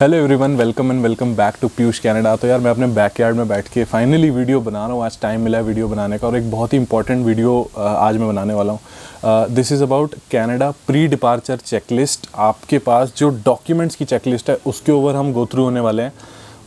Hello everyone, welcome back to Piyush Canada. तो यार मैं अपने बैकयार्ड में बैठ के फाइनली वीडियो बना रहा हूँ। आज टाइम मिला है वीडियो बनाने का और एक बहुत ही इंपॉर्टेंट वीडियो आज मैं बनाने वाला हूँ। This is about Canada pre departure checklist. आपके पास जो डॉक्यूमेंट्स की चेकलिस्ट है उसके ऊपर हम गो थ्रू होने वाले हैं।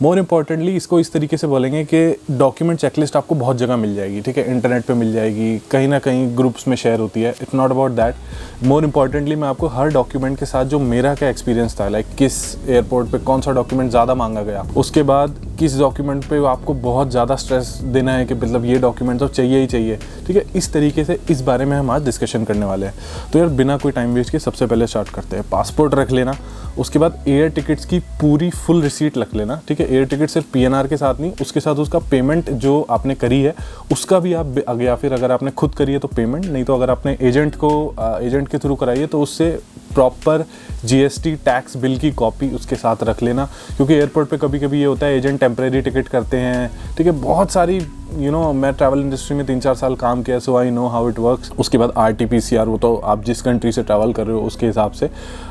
मोर इम्पॉर्टेंटली इसको इस तरीके से बोलेंगे कि डॉक्यूमेंट चेकलिस्ट आपको बहुत जगह मिल जाएगी, ठीक है। इंटरनेट पे मिल जाएगी, कहीं ना कहीं ग्रुप्स में शेयर होती है। It's not about that. More importantly मैं आपको हर डॉक्यूमेंट के साथ जो मेरा क्या एक्सपीरियंस था, लाइक किस एयरपोर्ट पे कौन सा डॉक्यूमेंट ज़्यादा मांगा गया, उसके बाद किस डॉक्यूमेंट पे आपको बहुत ज़्यादा स्ट्रेस देना है कि मतलब ये डॉक्यूमेंट तो चाहिए ही चाहिए, ठीक है। इस तरीके से इस बारे में हम आज डिस्कशन करने वाले हैं। तो यार बिना कोई टाइम वेस्ट के सबसे पहले स्टार्ट करते हैं। पासपोर्ट रख लेना, उसके बाद एयर टिकट्स की पूरी फुल रिसीट रख लेना, ठीक है। एयर टिकट सिर्फ PNR के साथ नहीं, उसके साथ उसका पेमेंट जो आपने करी है उसका भी आप, या फिर अगर आपने खुद करी है तो पेमेंट, नहीं तो अगर आपने एजेंट के थ्रू कराई है तो उससे प्रॉपर GST टैक्स बिल की कॉपी उसके साथ रख लेना। क्योंकि एयरपोर्ट पे कभी कभी ये होता है एजेंट टेम्परेरी टिकट करते हैं, ठीक है। बहुत सारी मैं ट्रैवल इंडस्ट्री में 3-4 साल काम किया, so I know how it works. उसके बाद RT-PCR, वो तो आप जिस कंट्री से ट्रैवल कर रहे हो उसके हिसाब से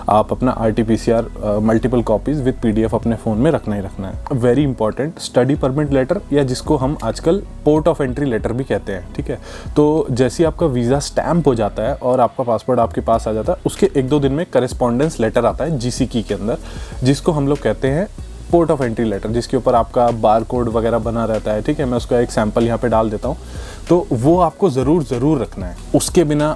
आप अपना RT-PCR multiple copies with PDF अपने फ़ोन में रखना ही रखना है। Very important, study permit letter, या जिसको हम आजकल पोर्ट ऑफ एंट्री लेटर भी कहते हैं, ठीक है। तो जैसे आपका वीज़ा स्टैम्प हो जाता है और आपका पासपोर्ट आपके पास आ जाता है, उसके 1-2 दिन में करेस्पॉन्डेंस लेटर आता है GCK के अंदर, जिसको हम लोग कहते हैं पोर्ट ऑफ एंट्री लेटर, जिसके ऊपर आपका बार कोड वगैरह बना रहता है, ठीक है। मैं उसका एक सैंपल यहाँ पे डाल देता हूँ। तो वो आपको ज़रूर रखना है। उसके बिना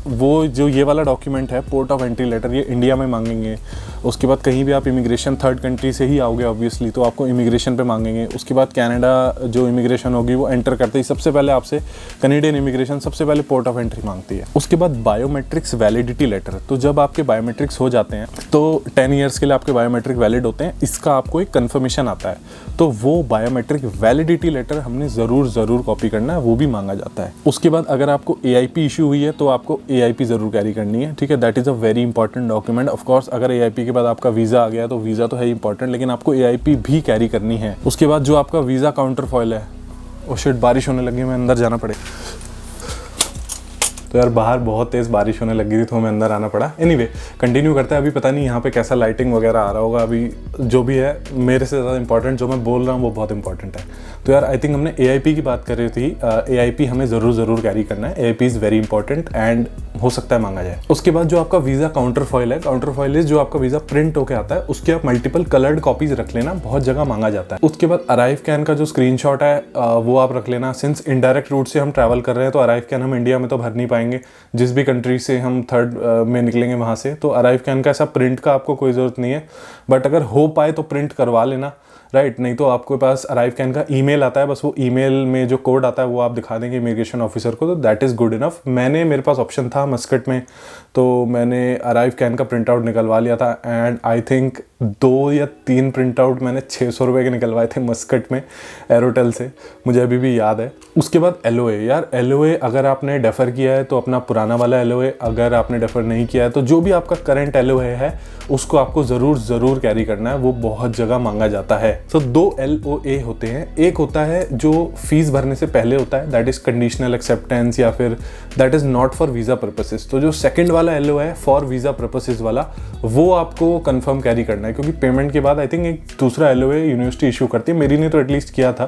वो जो ये वाला डॉक्यूमेंट है पोर्ट ऑफ एंट्री लेटर, ये इंडिया में मांगेंगे। उसके बाद कहीं भी आप इमिग्रेशन थर्ड कंट्री से ही आओगे ऑब्वियसली, तो आपको इमिग्रेशन पे मांगेंगे। उसके बाद कनाडा जो इमिग्रेशन होगी वो एंटर करते ही सबसे पहले आपसे कनेडियन इमिग्रेशन सबसे पहले पोर्ट ऑफ एंट्री मांगती है। उसके बाद बायोमेट्रिक्स वैलिडिटी लेटर। तो जब आपके बायोमेट्रिक्स हो जाते हैं तो 10 ईयर्स के लिए आपके बायोमेट्रिक वैलिड होते हैं, इसका आपको एक कन्फर्मेशन आता है। तो वो बायोमेट्रिक वैलिडिटी लेटर हमने ज़रूर कॉपी करना है, वो भी मांगा जाता है। उसके बाद अगर आपको AIP इशू हुई है तो आपको AIP ज़रूर कैरी करनी है, ठीक है। That is a very important document. Of course अगर AIP के बाद आपका वीज़ा आ गया तो वीज़ा तो है इंपॉर्टेंट, लेकिन आपको AIP भी कैरी करनी है। उसके बाद जो आपका वीज़ा काउंटर फॉइल है, ओ शिट बारिश होने लगी, मैं अंदर जाना पड़े। तो यार बाहर बहुत तेज़ बारिश होने लगी थी तो हमें अंदर आना पड़ा। एनीवे कंटिन्यू करते हैं। अभी पता नहीं यहाँ पे कैसा लाइटिंग वगैरह आ रहा होगा। अभी जो भी है मेरे से ज़्यादा इंपॉर्टेंट जो मैं बोल रहा हूँ वो बहुत इंपॉर्टेंट है। तो यार आई थिंक हमने AIP की बात कर रही थी। AIP हमें ज़रूर कैरी करना है। AIP is very important and हो सकता है मांगा जाए। उसके बाद जो आपका वीज़ा काउंटर फॉइल है, काउंटर फॉइल इज जो आपका वीज़ा प्रिंट होकर आता है, उसके आप मल्टीपल कलर्ड कॉपीज रख लेना, बहुत जगह मांगा जाता है। उसके बाद अराइव कैन का जो स्क्रीनशॉट है वो आप रख लेना। सिंस इनडायरेक्ट रूट से हम ट्रैवल कर रहे हैं तो अराइव कैन हम इंडिया में तो भर नहीं पाएंगे, जिस भी कंट्री से हम थर्ड में निकलेंगे वहाँ से। तो अराइव कैन का ऐसा प्रिंट का आपको कोई ज़रूरत नहीं है, बट अगर हो पाए तो प्रिंट करवा लेना, राइट। नहीं तो आपके पास अराइव कैन का ईमेल आता है, बस वो ईमेल में जो कोड आता है वो आप दिखा देंगे इमिग्रेशन ऑफिसर को, तो दैट इज़ गुड इनफ। मेरे पास ऑप्शन था मस्कट में, तो मैंने अराइव कैन का प्रिंट आउट निकलवा लिया था एंड आई थिंक 2 या 3 प्रिंट आउट मैंने 600 रुपये के निकलवाए थे मस्कट में एयरटेल से, मुझे अभी भी याद है। उसके बाद LOA। यार LOA अगर आपने डेफर किया है तो अपना पुराना वाला LOA, अगर आपने डेफर नहीं किया है तो जो भी आपका करंट LOA है उसको आपको ज़रूर कैरी करना है, वो बहुत जगह मांगा जाता है। तो 2 LOA होते हैं। एक होता है जो फीस भरने से पहले होता है, दैट इज़ कंडीशनल एक्सेप्टेंस, या फिर that is not for visa purposes. तो जो सेकंड वाला LOA है फॉर वीज़ा पर्पसेस वाला, वो आपको कंफर्म कैरी करना है, क्योंकि पेमेंट के बाद आई थिंक एक दूसरा LOA यूनिवर्सिटी इशू करती है। मेरी ने तो एटलीस्ट किया था,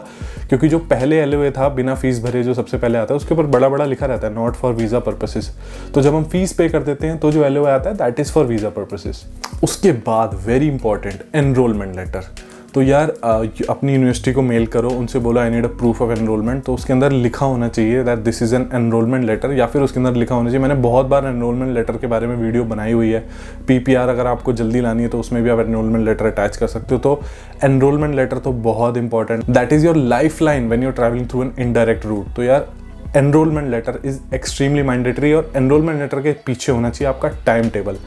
क्योंकि जो पहले LOA था बिना फीस भरे जो सबसे पहले आता है उसके ऊपर बड़ा लिखा रहता है नॉट फॉर वीज़ा पर्पसेस। तो जब हम फीस पे कर देते हैं तो जो LOA आता है that is for visa purposes. उसके बाद वेरी इंपॉर्टेंट एनरोलमेंट लेटर। तो यार अपनी यूनिवर्सिटी को मेल करो, उनसे बोलो I need a proof of enrolment. तो उसके अंदर लिखा होना चाहिए that this is an enrolment letter, या फिर उसके अंदर लिखा होना चाहिए, मैंने बहुत बार एनरोलमेंट लेटर के बारे में वीडियो बनाई हुई है। PPR अगर आपको जल्दी लानी है तो उसमें भी आप एनरोलमेंट लेटर अटैच कर सकते हो। तो एनरोलमेंट लेटर तो बहुत important, that is your lifeline when you are travelling through an indirect route. तो यार enrolment letter is extremely mandatory, और एनरोलमेंट लेटर के पीछे होना चाहिए आपका टाइम टेबल।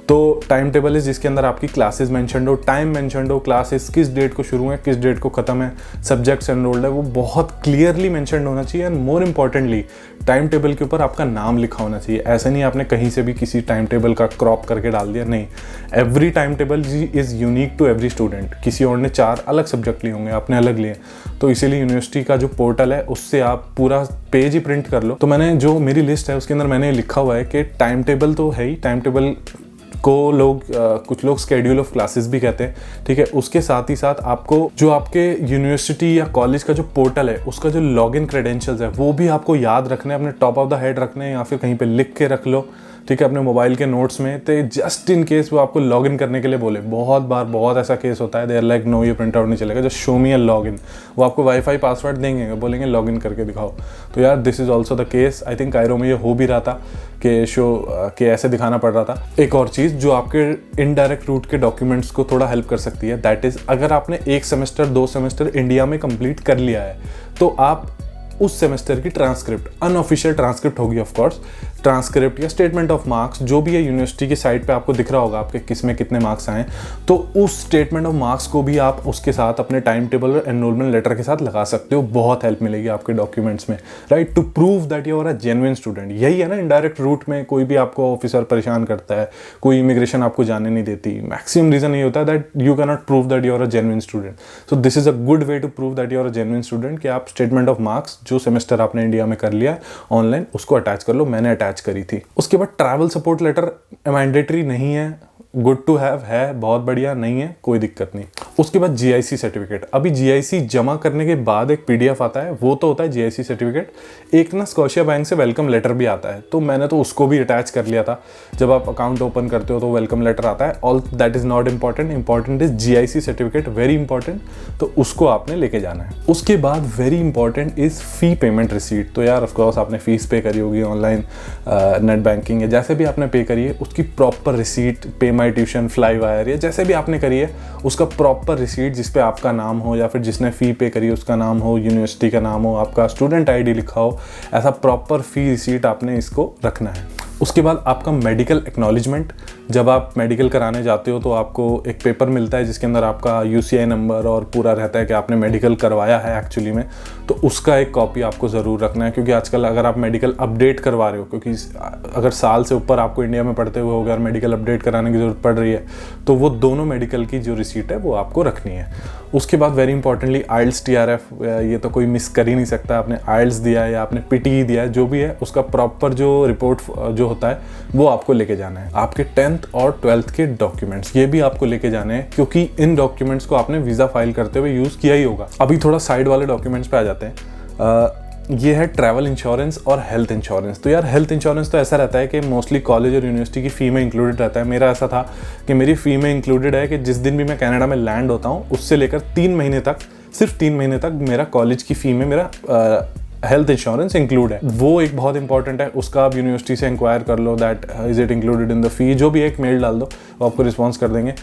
तो टाइम टेबल इज जिसके अंदर आपकी क्लासेस मेंशन्ड हो, टाइम मेंशन्ड हो, क्लासेस किस डेट को शुरू है किस डेट को खत्म है, सब्जेक्ट्स एनरोल्ड है, वो बहुत क्लियरली मेंशन्ड होना चाहिए। And more importantly time table के ऊपर आपका नाम लिखा होना चाहिए। ऐसा नहीं आपने कहीं से भी किसी टाइम टेबल का क्रॉप करके डाल दिया, नहीं। Every timetable is unique to every student. किसी और ने 4 अलग सब्जेक्ट लिए होंगे, आपने अलग लिए, तो इसीलिए यूनिवर्सिटी का जो पोर्टल है उससे आप पूरा पेज ही प्रिंट कर लो। तो मैंने जो मेरी लिस्ट है उसके अंदर मैंने लिखा हुआ है कि टाइम टेबल तो है ही, टाइम टेबल को लोग कुछ लोग स्केड्यूल ऑफ क्लासेस भी कहते हैं, ठीक है। उसके साथ ही साथ आपको जो आपके यूनिवर्सिटी या कॉलेज का जो पोर्टल है उसका जो लॉगिन क्रेडेंशियल्स है वो भी आपको याद रखने, अपने टॉप ऑफ द हेड रखने, या फिर कहीं पे लिख के रख लो, ठीक है, अपने मोबाइल के नोट्स में। तो जस्ट इन केस वो आपको लॉगिन करने के लिए बोले, बहुत बार बहुत ऐसा केस होता है, देयर लाइक नो ये प्रिंट आउट नहीं चलेगा, जस्ट शो मी अ लॉगिन। वो आपको वाईफाई पासवर्ड देंगे, बोलेंगे लॉगिन करके दिखाओ। तो यार this is also the case, I think Cairo में ये हो भी रहा था कि ऐसे दिखाना पड़ रहा था। एक और चीज़ जो आपके इनडायरेक्ट रूट के डॉक्यूमेंट्स को थोड़ा हेल्प कर सकती है, दैट इज़ अगर आपने 1 सेमेस्टर 2 सेमेस्टर इंडिया में कंप्लीट कर लिया है तो आप उस सेमेस्टर की ट्रांसक्रिप्ट, अनऑफिशियल ट्रांसक्रिप्ट होगी ऑफ कोर्स, ट्रांसक्रिप्ट या स्टेटमेंट ऑफ मार्क्स जो भी है यूनिवर्सिटी की साइट पे आपको दिख रहा होगा आपके किस में कितने मार्क्स आए, तो उस स्टेटमेंट ऑफ मार्क्स को भी आप उसके साथ अपने टाइम टेबल और एनरोलमेंट लेटर के साथ लगा सकते हो। बहुत हेल्प मिलेगी आपके डॉक्यूमेंट्स में, right, to prove that you are a genuine student. यही है ना इनडायरेक्ट रूट में कोई भी आपको ऑफिसर परेशान करता है, कोई इमिग्रेशन आपको जाने नहीं देती, मैक्सिमम रीजन ये होता है that you can not prove that you are a genuine student. So this is a good way to prove that you are a genuine student कि आप स्टेटमेंट ऑफ मार्क्स जो सेमेस्टर आपने India में कर लिया ऑनलाइन उसको attach कर लो। मैंने अटैच करी थी। उसके बाद ट्रैवल सपोर्ट लेटर मैंडेटरी नहीं है, गुड टू हैव है, बहुत बढ़िया, नहीं है कोई दिक्कत नहीं। उसके बाद जीआईसी सर्टिफिकेट। अभी जीआईसी जमा करने के बाद एक पीडीएफ आता है, वो तो होता है जीआईसी सर्टिफिकेट। एक ना स्कॉशिया बैंक से वेलकम लेटर भी आता है, तो मैंने तो उसको भी अटैच कर लिया था। जब आप अकाउंट ओपन करते हो तो वेलकम लेटर आता है। All that is not important, important is GIC certificate, very important, तो उसको आपने लेके जाना है। उसके बाद very important is fee payment receipt. तो यार ऑफकोर्स आपने फीस पे करी होगी ऑनलाइन, नेट बैंकिंग या जैसे भी आपने पे करी है उसकी प्रॉपर रिसीट, पे माई ट्यूशन, फ्लाई वायर या जैसे भी आपने करी है उसका प्रॉपर रिसीट जिस पे आपका नाम हो या फिर जिसने फ़ी पे करी उसका नाम हो, यूनिवर्सिटी का नाम हो, आपका स्टूडेंट आईडी लिखा हो, ऐसा प्रॉपर फ़ी रिसीट आपने इसको रखना है। उसके बाद आपका मेडिकल एक्नॉलेजमेंट। जब आप मेडिकल कराने जाते हो तो आपको एक पेपर मिलता है जिसके अंदर आपका यूसीआई नंबर और पूरा रहता है कि आपने मेडिकल करवाया है एक्चुअली में, तो उसका एक कॉपी आपको ज़रूर रखना है। क्योंकि आजकल अगर आप मेडिकल अपडेट करवा रहे हो, क्योंकि अगर साल से ऊपर आपको इंडिया में पढ़ते हुए अगर मेडिकल अपडेट कराने की ज़रूरत पड़ रही है तो वो दोनों मेडिकल की जो रिसीट है वो आपको रखनी है। उसके बाद वेरी इंपॉर्टेंटली आइल्स टीआरएफ, ये तो कोई मिस कर ही नहीं सकता। आपने आइल्स दिया है या आपने पीटी दिया है, जो भी है उसका प्रॉपर जो रिपोर्ट जो होता है वो आपको लेके जाना है। आपके 10th और 12th के डॉक्यूमेंट्स ये भी आपको लेके जाने हैं, क्योंकि इन डॉक्यूमेंट्स को आपने वीज़ा फाइल करते हुए यूज़ किया ही होगा। अभी थोड़ा साइड वाले डॉक्यूमेंट्स पे आ जाते हैं। ये है ट्रैवल इंश्योरेंस और हेल्थ इंश्योरेंस। तो यार हेल्थ इंश्योरेंस तो ऐसा रहता है कि मोस्टली कॉलेज और यूनिवर्सिटी की फ़ी में इंक्लूडेड रहता है। मेरा ऐसा था कि मेरी फ़ी में इंक्लूडेड है कि जिस दिन भी मैं कनाडा में लैंड होता हूँ उससे लेकर 3 महीने तक, सिर्फ 3 महीने तक मेरा कॉलेज की फ़ी में मेरा हेल्थ इंश्योरेंस इंक्लूड है। वो एक बहुत इंपॉर्टेंट है, उसका आप यूनिवर्सिटी से इंक्वायर कर लो that is it included in the fee. जो भी एक मेल डाल दो वो आपको रिस्पॉन्स कर देंगे।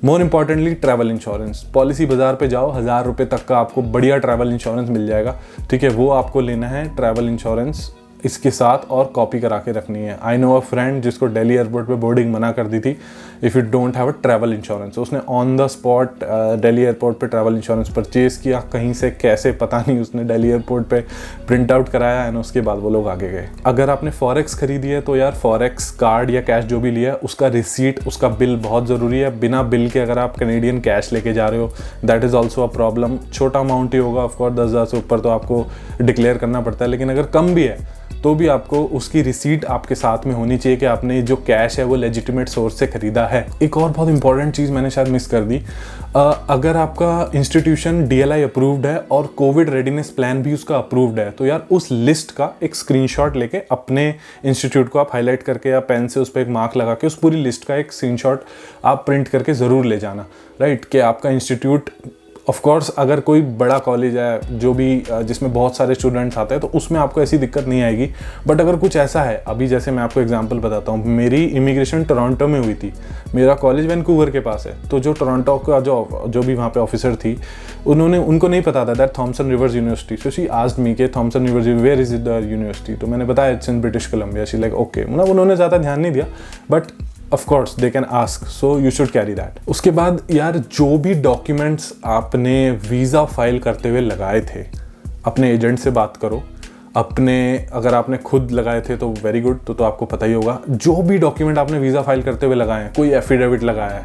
More importantly travel insurance, policy बाजार पे जाओ, 1000 रुपये तक का आपको बढ़िया ट्रैवल इंश्योरेंस मिल जाएगा, ठीक है, वो आपको लेना है ट्रैवल इंश्योरेंस इसके साथ और कॉपी करा के रखनी है। आई नो अ फ्रेंड जिसको दिल्ली एयरपोर्ट पे बोर्डिंग मना कर दी थी if you don't have a travel insurance. उसने on the spot Delhi airport पे ट्रैवल इंश्योरेंस परचेज़ किया, कहीं से कैसे पता नहीं, उसने दिल्ली एयरपोर्ट पे प्रिंट आउट कराया एंड उसके बाद वो लोग आगे गए। अगर आपने फॉरेक्स खरीदी है तो यार फॉरेक्स कार्ड या कैश जो भी लिया है उसका रिसीट, उसका बिल बहुत ज़रूरी है। बिना बिल के अगर आप कैनेडियन कैश लेके जा रहे हो that is also a problem. छोटा अमाउंट ही होगा ऑफकोर्स, 10,000 से ऊपर तो आपको डिक्लेयर करना पड़ता है, लेकिन अगर कम भी है तो भी आपको उसकी रिसीट आपके साथ में होनी चाहिए कि आपने जो कैश है वो लेजिटिमेट सोर्स से खरीदा है। एक और बहुत इंपॉर्टेंट चीज़ मैंने शायद मिस कर दी, अगर आपका इंस्टीट्यूशन DLI अप्रूव्ड है और कोविड रेडीनेस प्लान भी उसका अप्रूव्ड है तो यार उस लिस्ट का एक स्क्रीनशॉट लेके अपने इंस्टीट्यूट को आप हाईलाइट करके या पेन से उस पर एक मार्क लगा के उस पूरी लिस्ट का एक स्क्रीनशॉट आप प्रिंट करके ज़रूर ले जाना, राइट, कि आपका इंस्टीट्यूट ऑफ कोर्स अगर कोई बड़ा कॉलेज है जो भी जिसमें बहुत सारे स्टूडेंट्स आते हैं तो उसमें आपको ऐसी दिक्कत नहीं आएगी। बट अगर कुछ ऐसा है, अभी जैसे मैं आपको एग्जांपल बताता हूँ, मेरी इमिग्रेशन टोरंटो में हुई थी, मेरा कॉलेज वैंकूवर के पास है, तो जो टोरंटो का जो भी वहाँ पे ऑफिसर थी उनको नहीं पता था that Thomson Rivers University. So she asked me के Thomson Rivers where is the university, तो मैंने बताया it's in British Columbia. She like okay, मतलब उन्होंने ज़्यादा ध्यान नहीं दिया but of course they can ask, so you should carry that. उसके बाद यार जो भी डॉक्यूमेंट्स आपने वीज़ा फाइल करते हुए लगाए थे अपने एजेंट से बात करो। अगर आपने खुद लगाए थे तो वेरी गुड, तो आपको पता ही होगा। जो भी डॉक्यूमेंट आपने वीज़ा फाइल करते हुए लगाए हैं, कोई एफिडेविट लगाया है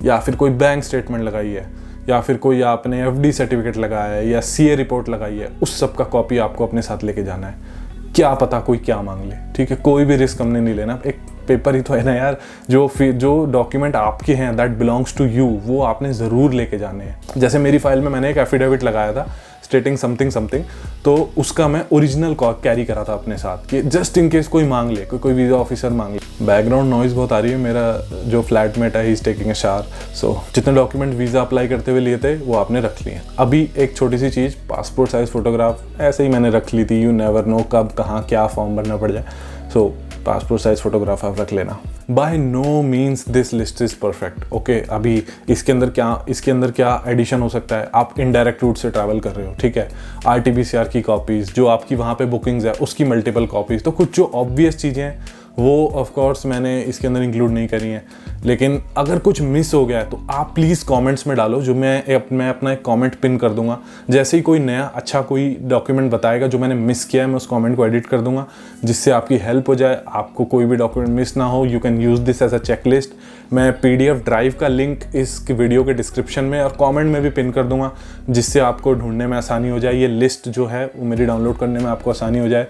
या फिर कोई बैंक स्टेटमेंट लगाई है या फिर कोई आपने FD सर्टिफिकेट लगाया है या CA रिपोर्ट लगाई है, उस सब का कॉपी आपको अपने साथ लेके जाना है। क्या पता कोई क्या मांग ले, ठीक है, कोई भी रिस्क हमने नहीं लेना। एक पेपर ही तो है ना यार, जो डॉक्यूमेंट आपके हैं दैट बिलोंग्स टू यू, वो आपने ज़रूर लेके जाने हैं। जैसे मेरी फाइल में मैंने एक एफिडेविट लगाया था स्टेटिंग समथिंग समथिंग, तो उसका मैं ओरिजिनल कैरी करा था अपने साथ कि जस्ट इन केस कोई मांग ले, कोई वीज़ा ऑफिसर मांग ले। बैकग्राउंड नॉइज़ बहुत आ रही है, मेरा जो फ्लैटमेट है he is taking a shower. So जितने डॉक्यूमेंट वीज़ा अप्लाई करते हुए लिए थे वो आपने रख लिए। अभी एक छोटी सी चीज़, पासपोर्ट साइज़ फ़ोटोग्राफ ऐसे ही मैंने रख ली थी, यू नेवर नो कब कहाँ क्या फॉर्म भरना पड़ जाए। सो पासपोर्ट साइज़ फ़ोटोग्राफ आप रख लेना। By no means this list is perfect. Okay, अभी इसके अंदर क्या एडिशन हो सकता है? आप इनडायरेक्ट रूट से ट्रैवल कर रहे हो, ठीक है, RT-PCR की कॉपीज़, जो आपकी वहाँ पे बुकिंग्स है उसकी मल्टीपल कॉपीज़, तो कुछ जो ऑब्वियस चीज़ें हैं वो ऑफ कोर्स मैंने इसके अंदर इंक्लूड नहीं करी हैं। लेकिन अगर कुछ मिस हो गया है तो आप प्लीज़ कमेंट्स में डालो, जो मैं अपना एक कमेंट पिन कर दूंगा। जैसे ही कोई नया अच्छा कोई डॉक्यूमेंट बताएगा जो मैंने मिस किया है, मैं उस कमेंट को एडिट कर दूंगा, जिससे आपकी हेल्प हो जाए, आपको कोई भी डॉक्यूमेंट मिस ना हो। You can use this as a checklist. मैं PDF ड्राइव का लिंक इस वीडियो के डिस्क्रिप्शन में और कमेंट में भी पिन कर दूंगा, जिससे आपको ढूंढने में आसानी हो जाए। ये लिस्ट जो है वो मेरी डाउनलोड करने में आपको आसानी हो जाए।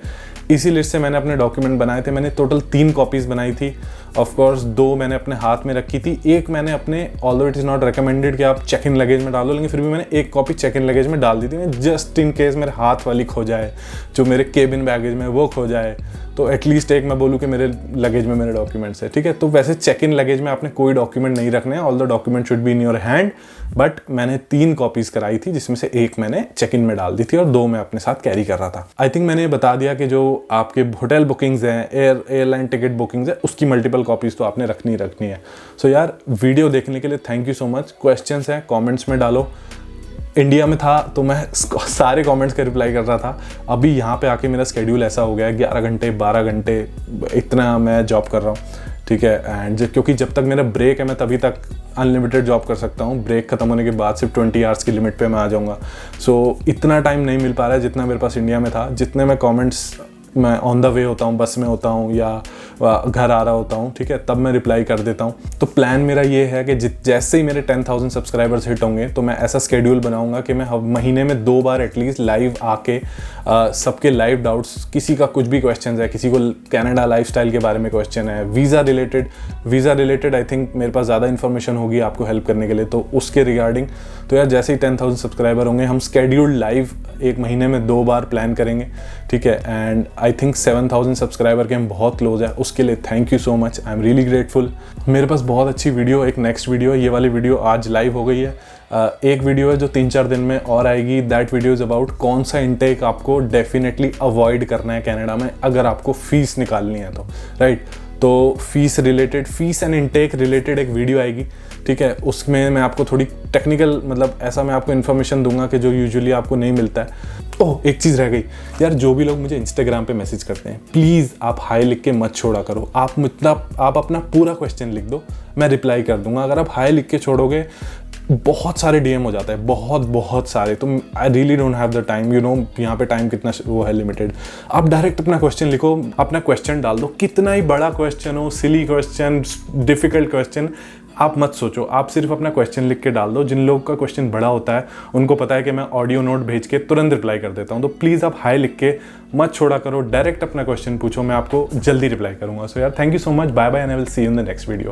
इसी लिस्ट से मैंने अपने डॉक्यूमेंट बनाए थे। मैंने टोटल 3 कॉपीज़ बनाई थी। ऑफ कोर्स 2 मैंने अपने हाथ में रखी थी, एक मैंने अपने, although it is not recommended कि आप चेक इन लगेज में डालो, लेकिन फिर भी मैंने एक कॉपी चेक इन लगेज में डाल दी थी, जस्ट इन केस मेरे हाथ वाली खो जाए, जो मेरे केबिन बैगेज में वो खो जाए, तो एटलीस्ट एक मैं बोलूँ कि मेरे लगेज में मेरे डॉक्यूमेंट्स है, ठीक है। तो वैसे चेक इन लगेज में आपने कोई डॉक्यूमेंट नहीं रखने हैं, although document should be in your hand, but मैंने 3 कॉपीज़ कराई थी, जिसमें से एक मैंने चेक इन में डाल दी थी और 2 मैं अपने साथ कैरी कर रहा था। आई थिंक मैंने बता दिया कि जो आपके होटल बुकिंग्स हैं, एयरलाइन टिकट बुकिंग्स है, उसकी मल्टीपल कॉपीज़ तो आपने रखनी है। सो यार, वीडियो देखने के लिए thank you so much. Questions हैं कमेंट्स में डालो। इंडिया में था तो मैं सारे कमेंट्स का रिप्लाई कर रहा था। अभी यहाँ पे आके मेरा स्केड्यूल ऐसा हो गया है, 11 घंटे 12 घंटे इतना मैं जॉब कर रहा हूँ, ठीक है। एंड क्योंकि जब तक मेरा ब्रेक है मैं तभी तक अनलिमिटेड जॉब कर सकता हूँ। ब्रेक खत्म होने के बाद सिर्फ 20 आवर्स की लिमिट पे मैं आ जाऊँगा। सो इतना टाइम नहीं मिल पा रहा है जितना मेरे पास इंडिया में था। जितने मैं कमेंट्स, मैं ऑन द वे होता हूँ, बस में होता हूँ या घर आ रहा होता हूँ, ठीक है, तब मैं रिप्लाई कर देता हूँ। तो प्लान मेरा ये है कि जैसे ही मेरे 10,000 सब्सक्राइबर्स हिट होंगे तो मैं ऐसा स्केड्यूल बनाऊंगा कि मैं महीने में 2 बार एटलीस्ट लाइव आके सबके लाइव डाउट्स, किसी का कुछ भी क्वेश्चन है, किसी को कनाडा लाइफस्टाइल के बारे में क्वेश्चन है, वीज़ा रिलेटेड आई थिंक मेरे पास ज़्यादा इन्फॉर्मेशन होगी आपको हेल्प करने के लिए, तो उसके रिगार्डिंग। तो यार जैसे ही 10,000 सब्सक्राइबर होंगे हम स्केड्यूल्ड लाइव एक महीने में 2 बार प्लान करेंगे, ठीक है। एंड आई थिंक 7,000 सब्सक्राइबर के हम बहुत क्लोज है, उसके लिए thank you so much, I am really grateful. मेरे पास बहुत अच्छी वीडियो, एक नेक्स्ट वीडियो, ये वाली वीडियो आज लाइव हो गई है। एक वीडियो है जो 3-4 दिन में और आएगी। दैट वीडियो इज़ अबाउट कौन सा इनटेक आपको डेफिनेटली अवॉइड करना है कनाडा में अगर आपको फीस निकालनी है तो, राइट। तो फीस एंड इनटेक रिलेटेड एक वीडियो आएगी, ठीक है। उसमें मैं आपको थोड़ी टेक्निकल, मतलब ऐसा मैं आपको इन्फॉर्मेशन दूंगा कि जो यूजुअली आपको नहीं मिलता है। ओह, एक चीज़ रह गई यार, जो भी लोग मुझे इंस्टाग्राम पे मैसेज करते हैं, प्लीज़ आप हाई लिख के मत छोड़ा करो। आप अपना पूरा क्वेश्चन लिख दो, मैं रिप्लाई कर दूंगा। अगर आप हाई लिख के छोड़ोगे बहुत सारे DM हो जाता है, बहुत सारे। तो I really don't have the time, you know, यहाँ पे टाइम कितना वो है, लिमिटेड। आप डायरेक्ट अपना क्वेश्चन लिखो, अपना क्वेश्चन डाल दो, कितना ही बड़ा क्वेश्चन हो, सिली क्वेश्चन, डिफिकल्ट क्वेश्चन, आप मत सोचो, आप सिर्फ अपना क्वेश्चन लिख के डाल दो। जिन लोगों का क्वेश्चन बड़ा होता है उनको पता है कि मैं ऑडियो नोट भेज के तुरंत रिप्लाई कर देता हूँ। तो प्लीज़ आप हाई लिख के मत छोड़ा करो, डायरेक्ट अपना क्वेश्चन पूछो, मैं आपको जल्दी रिप्लाई करूँगा। सो यार thank you so much, bye bye and I will see you in the next video.